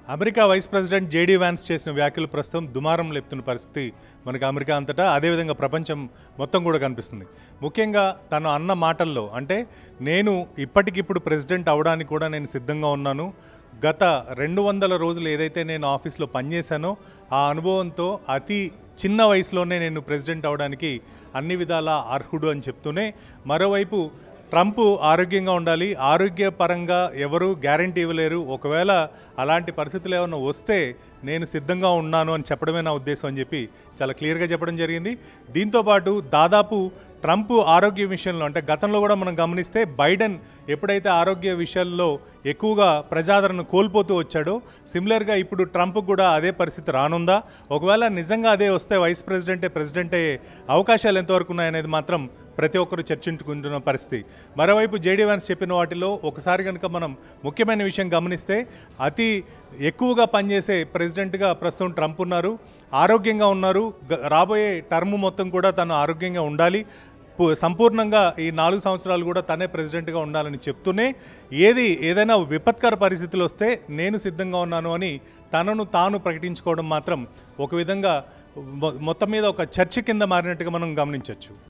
America vice president JD Vance చేసిన వ్యాఖ్యలు ప్రస్తుతం దుమారం లేపుతున్న పరిస్థితి మనకి అమెరికా అంతటా అదేవిధంగా ప్రపంచం మొత్తం కూడా కనిపిస్తుంది. ముఖ్యంగా తను అన్న మాటల్లో అంటే నేను ఇప్పటికిప్పుడు ప్రెసిడెంట్ అవడానికి కూడా నేను సిద్ధంగా ఉన్నాను. గత 200 రోజులు ఏదైతే నేను ఆఫీస్లో పనిచేశానో ఆ అనుభవంతో అతి చిన్న వయసులోనే నేను ప్రెసిడెంట్ అవడానికి అన్ని విధాలా అర్హుడు అని చెప్తూనే మరోవైపు ట్రంప్ ఆరోగ్యంగా ఉండాలి, ఆరోగ్యపరంగా ఎవరు గ్యారంటీ ఇవ్వలేరు, ఒకవేళ అలాంటి పరిస్థితులు ఏమైనా వస్తే నేను సిద్ధంగా ఉన్నాను అని చెప్పడమే నా ఉద్దేశం అని చెప్పి చాలా క్లియర్గా చెప్పడం జరిగింది. దీంతోపాటు దాదాపు ట్రంప్ ఆరోగ్య విషయంలో అంటే గతంలో కూడా మనం గమనిస్తే బైడెన్ ఎప్పుడైతే ఆరోగ్య విషయాల్లో ఎక్కువగా ప్రజాదరణ కోల్పోతూ వచ్చాడో సిమిలర్గా ఇప్పుడు ట్రంప్ కూడా అదే పరిస్థితి రానుందా, ఒకవేళ నిజంగా అదే వస్తే వైస్ ప్రెసిడెంట్ అయ్యే అవకాశాలు ఎంతవరకు ఉన్నాయనేది మాత్రం ప్రతి ఒక్కరు చర్చించుకుంటున్న పరిస్థితి. మరోవైపు జేడీ వ్యాన్స్ చెప్పిన వాటిలో ఒకసారి కనుక మనం ముఖ్యమైన విషయం గమనిస్తే అతి ఎక్కువగా పనిచేసే ప్రెసిడెంట్గా ప్రస్తుతం ట్రంప్ ఉన్నారు, ఆరోగ్యంగా ఉన్నారు. రాబోయే టర్మ్ మొత్తం కూడా తను ఆరోగ్యంగా ఉండాలి, సంపూర్ణంగా ఈ 4 సంవత్సరాలు కూడా తనే ప్రెసిడెంట్గా ఉండాలని చెప్తూనే ఏదైనా విపత్కర పరిస్థితులు వస్తే నేను సిద్ధంగా ఉన్నాను అని తనను తాను ప్రకటించుకోవడం మాత్రం ఒక విధంగా మొత్తం మీద ఒక చర్చ కింద మారినట్టుగా మనం గమనించవచ్చు.